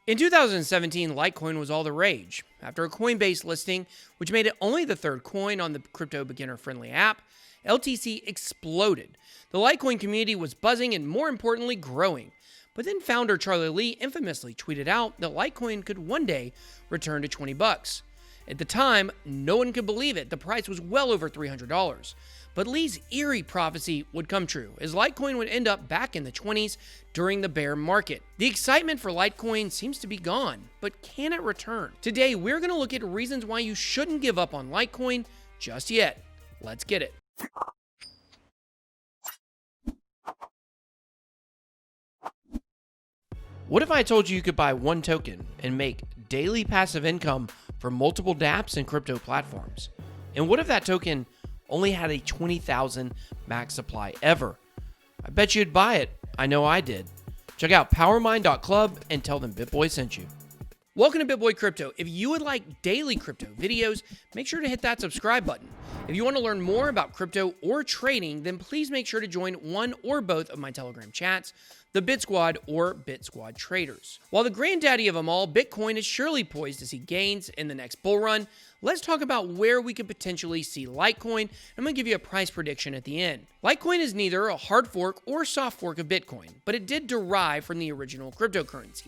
In 2017, Litecoin was all the rage. After a Coinbase listing, which made it only the third coin on the crypto beginner-friendly app, LTC exploded. The Litecoin community was buzzing and, more importantly, growing. But then founder Charlie Lee infamously tweeted out that Litecoin could one day return to $20. At the time, no one could believe it. The price was well over $300. But Lee's eerie prophecy would come true, as Litecoin would end up back in the 20s during the bear market. The excitement for Litecoin seems to be gone, but can it return? Today, we're going to look at reasons why you shouldn't give up on Litecoin just yet. Let's get it. What if I told you you could buy one token and make daily passive income from multiple dApps and crypto platforms? And what if that token only had a 20,000 max supply ever? I bet you'd buy it. I know I did. Check out powermind.club and tell them BitBoy sent you. Welcome to BitBoyCrypto. If you would like daily crypto videos, make sure to hit that subscribe button. If you want to learn more about crypto or trading, then please make sure to join one or both of my Telegram chats, the Bit Squad or Bit Squad Traders. While the granddaddy of them all, Bitcoin is surely poised to see gains in the next bull run, let's talk about where we could potentially see Litecoin. I'm going to give you a price prediction at the end. Litecoin is neither a hard fork or soft fork of Bitcoin, but it did derive from the original cryptocurrency.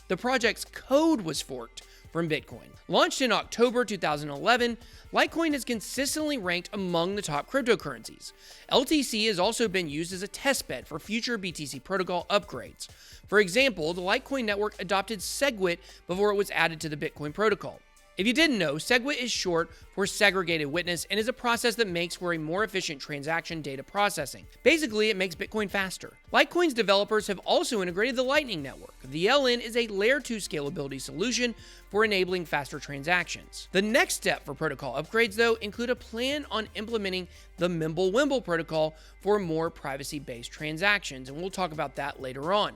The project's code was forked from Bitcoin. Launched in October 2011, Litecoin has consistently ranked among the top cryptocurrencies. LTC has also been used as a testbed for future BTC protocol upgrades. For example, the Litecoin network adopted SegWit before it was added to the Bitcoin protocol. If you didn't know, SegWit is short for segregated witness and is a process that makes for a more efficient transaction data processing. Basically, it makes Bitcoin faster. Litecoin's developers have also integrated the Lightning Network. The LN is a Layer 2 scalability solution for enabling faster transactions. The next step for protocol upgrades, though, include a plan on implementing the mimblewimble protocol for more privacy-based transactions, and we'll talk about that later on.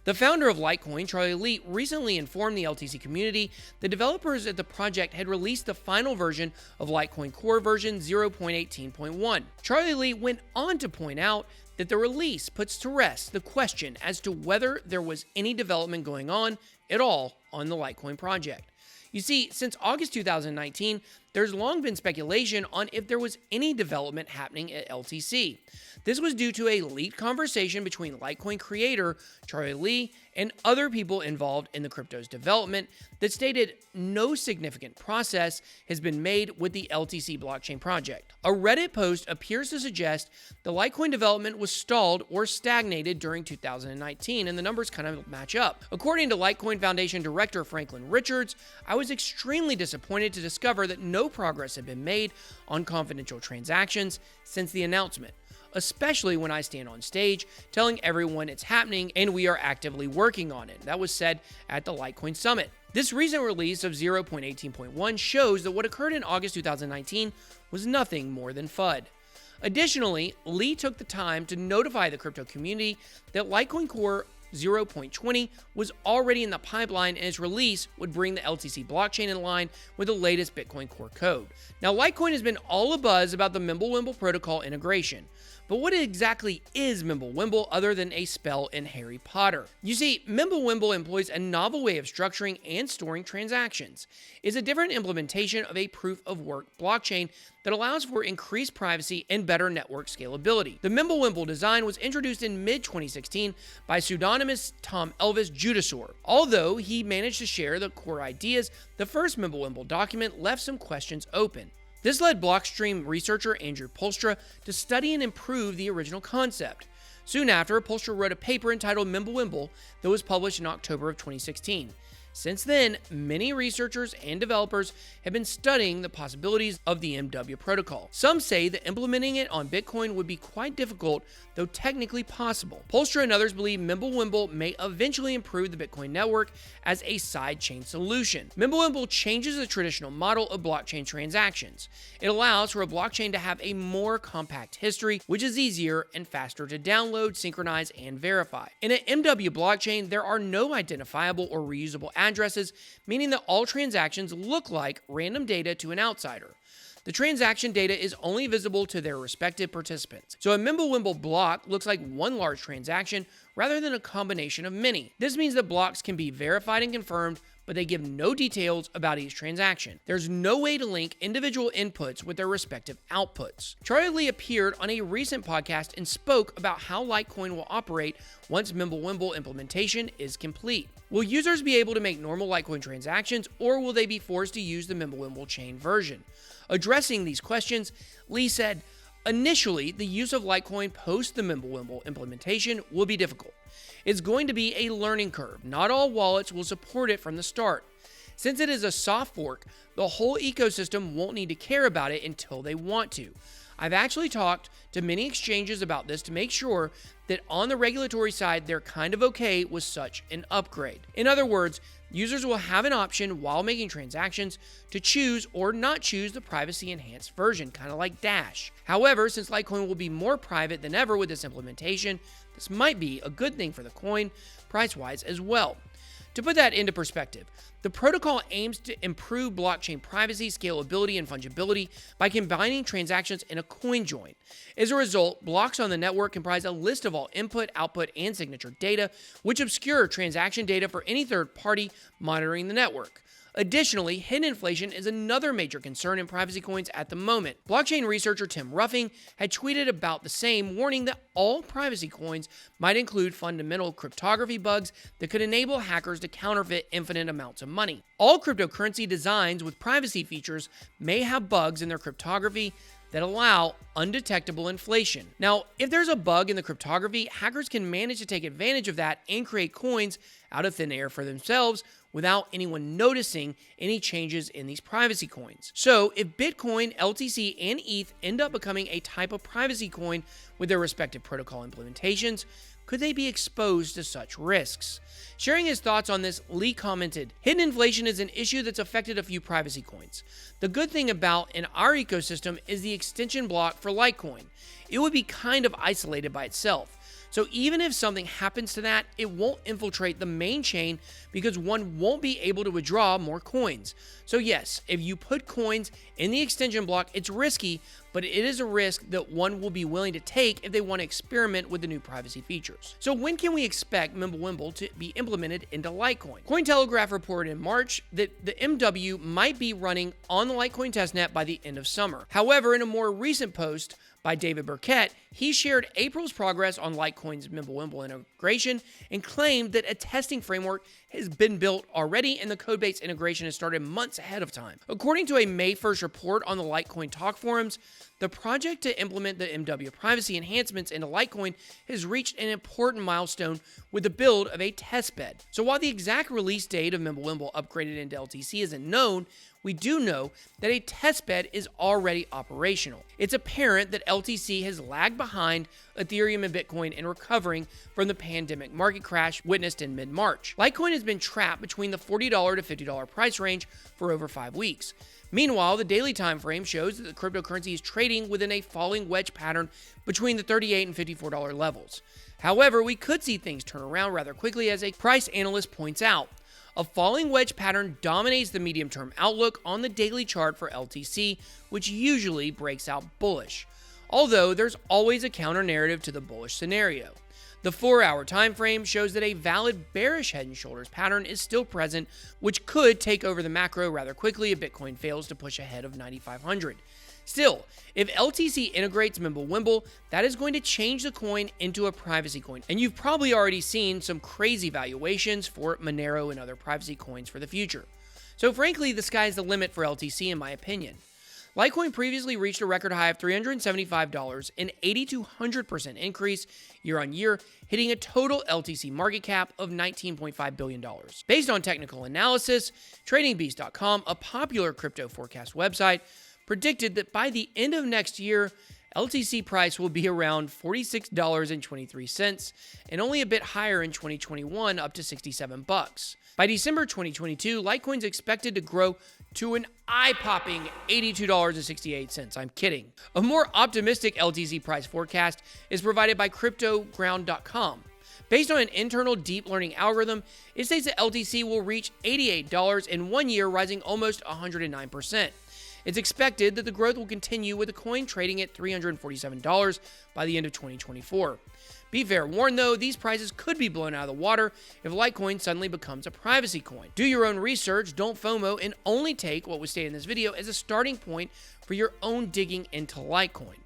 The founder of Litecoin, Charlie Lee, recently informed the LTC community that developers at the project had released the final version of Litecoin Core version 0.18.1. Charlie Lee went on to point out that the release puts to rest the question as to whether there was any development going on at all on the Litecoin project. You see, since August 2019, there's long been speculation on if there was any development happening at LTC. This was due to a leaked conversation between Litecoin creator Charlie Lee and other people involved in the crypto's development that stated no significant progress has been made with the LTC blockchain project. A Reddit post appears to suggest the Litecoin development was stalled or stagnated during 2019, and the numbers kind of match up. According to Litecoin Foundation Director Franklin Richards, I was extremely disappointed to discover that no progress had been made on confidential transactions since the announcement, especially when I stand on stage telling everyone it's happening and we are actively working on it. That was said at the Litecoin Summit. This recent release of 0.18.1 shows that what occurred in August 2019 was nothing more than FUD. Additionally, Lee took the time to notify the crypto community that Litecoin Core 0.20 was already in the pipeline, and its release would bring the LTC blockchain in line with the latest Bitcoin Core code. Now, Litecoin has been all abuzz about the mimblewimble protocol integration. But what exactly is mimblewimble other than a spell in Harry Potter? You see, mimblewimble employs a novel way of structuring and storing transactions. It's a different implementation of a proof-of-work blockchain that allows for increased privacy and better network scalability. The mimblewimble design was introduced in mid-2016 by pseudonymous Tom Elvis Judasaur. Although he managed to share the core ideas, the first mimblewimble document left some questions open. This led Blockstream researcher Andrew Poelstra to study and improve the original concept. Soon after, Poelstra wrote a paper entitled Mimblewimble that was published in October of 2016. Since then, many researchers and developers have been studying the possibilities of the MW protocol. Some say that implementing it on Bitcoin would be quite difficult, though technically possible. Poelstra and others believe Mimblewimble may eventually improve the Bitcoin network as a sidechain solution. Mimblewimble changes the traditional model of blockchain transactions. It allows for a blockchain to have a more compact history, which is easier and faster to download, synchronize, and verify. In an MW blockchain, there are no identifiable or reusable addresses, meaning that all transactions look like random data to an outsider. The transaction data is only visible to their respective participants. So a mimblewimble block looks like one large transaction rather than a combination of many. This means that blocks can be verified and confirmed, but they give no details about each transaction. There's no way to link individual inputs with their respective outputs. Charlie Lee appeared on a recent podcast and spoke about how Litecoin will operate once mimblewimble implementation is complete. Will users be able to make normal Litecoin transactions, or will they be forced to use the mimblewimble chain version? Addressing these questions, Lee said, initially, the use of Litecoin post the mimblewimble implementation will be difficult. It's going to be a learning curve. Not all wallets will support it from the start. Since it is a soft fork, the whole ecosystem won't need to care about it until they want to. I've actually talked to many exchanges about this to make sure that on the regulatory side, they're kind of okay with such an upgrade. In other words, users will have an option while making transactions to choose or not choose the privacy-enhanced version, kind of like Dash. However, since Litecoin will be more private than ever with this implementation, this might be a good thing for the coin, price-wise as well. To put that into perspective, the protocol aims to improve blockchain privacy, scalability, and fungibility by combining transactions in a coin join. As a result, blocks on the network comprise a list of all input, output, and signature data, which obscure transaction data for any third party monitoring the network. Additionally, hidden inflation is another major concern in privacy coins at the moment. Blockchain researcher Tim Ruffing had tweeted about the same, warning that all privacy coins might include fundamental cryptography bugs that could enable hackers to counterfeit infinite amounts of money. All cryptocurrency designs with privacy features may have bugs in their cryptography that allow undetectable inflation. Now, if there's a bug in the cryptography, hackers can manage to take advantage of that and create coins out of thin air for themselves without anyone noticing any changes in these privacy coins. So, if Bitcoin, LTC, and ETH end up becoming a type of privacy coin with their respective protocol implementations, could they be exposed to such risks? Sharing his thoughts on this, Lee commented, "Hidden inflation is an issue that's affected a few privacy coins. The good thing about in our ecosystem is the extension block for Litecoin. It would be kind of isolated by itself. So even if something happens to that, it won't infiltrate the main chain because one won't be able to withdraw more coins. So yes, if you put coins in the extension block, it's risky, but it is a risk that one will be willing to take if they want to experiment with the new privacy features." So when can we expect mimblewimble to be implemented into Litecoin? Cointelegraph reported in March that the MW might be running on the Litecoin testnet by the end of summer. However, in a more recent post by David Burkett, he shared April's progress on Litecoin's mimblewimble integration and claimed that a testing framework has been built already and the Codebase integration has started months ahead of time. According to a May 1st report on the Litecoin Talk forums, the project to implement the MW privacy enhancements into Litecoin has reached an important milestone with the build of a testbed. So while the exact release date of mimblewimble upgraded into LTC isn't known, we do know that a testbed is already operational. It's apparent that LTC has lagged behind Ethereum and Bitcoin in recovering from the pandemic market crash witnessed in mid-March. Litecoin has been trapped between the $40 to $50 price range for over 5 weeks. Meanwhile, the daily time frame shows that the cryptocurrency is trading within a falling wedge pattern between the $38 and $54 levels. However, we could see things turn around rather quickly, as a price analyst points out. A falling wedge pattern dominates the medium-term outlook on the daily chart for LTC, which usually breaks out bullish. Although there's always a counter-narrative to the bullish scenario. The 4-hour time frame shows that a valid bearish head and shoulders pattern is still present, which could take over the macro rather quickly if Bitcoin fails to push ahead of 9,500. Still, if LTC integrates mimblewimble, that is going to change the coin into a privacy coin. And you've probably already seen some crazy valuations for Monero and other privacy coins for the future. So frankly, the sky's the limit for LTC in my opinion. Litecoin previously reached a record high of $375, an 8,200% increase year on year, hitting a total LTC market cap of $19.5 billion. Based on technical analysis, TradingBeast.com, a popular crypto forecast website, predicted that by the end of next year, LTC price will be around $46.23 and only a bit higher in 2021, up to $67. By December 2022, Litecoin's expected to grow to an eye-popping $82.68. I'm kidding. A more optimistic LTC price forecast is provided by CryptoGround.com. Based on an internal deep learning algorithm, it states that LTC will reach $88 in 1 year, rising almost 109%. It's expected that the growth will continue with the coin trading at $347 by the end of 2024. Be fair warned though, these prices could be blown out of the water if Litecoin suddenly becomes a privacy coin. Do your own research, don't FOMO, and only take what was stated in this video as a starting point for your own digging into Litecoin.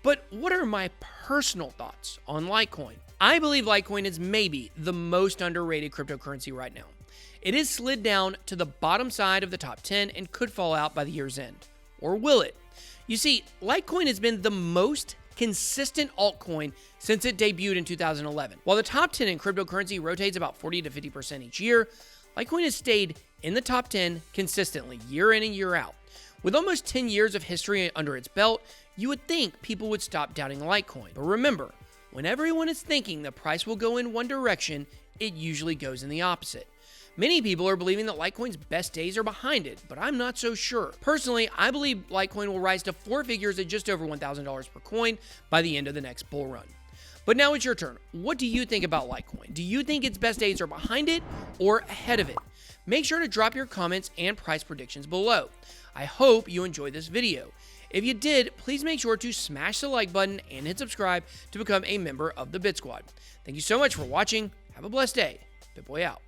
But what are my personal thoughts on Litecoin? I believe Litecoin is maybe the most underrated cryptocurrency right now. It has slid down to the bottom side of the top 10 and could fall out by the year's end. Or will it? You see, Litecoin has been the most consistent altcoin since it debuted in 2011. While the top 10 in cryptocurrency rotates about 40 to 50% each year, Litecoin has stayed in the top 10 consistently year in and year out. With almost 10 years of history under its belt, you would think people would stop doubting Litecoin. But remember, when everyone is thinking the price will go in one direction, it usually goes in the opposite. Many people are believing that Litecoin's best days are behind it, but I'm not so sure. Personally, I believe Litecoin will rise to four figures at just over $1,000 per coin by the end of the next bull run. But now it's your turn. What do you think about Litecoin? Do you think its best days are behind it or ahead of it? Make sure to drop your comments and price predictions below. I hope you enjoyed this video. If you did, please make sure to smash the like button and hit subscribe to become a member of the Bit Squad. Thank you so much for watching. Have a blessed day. BitBoy out.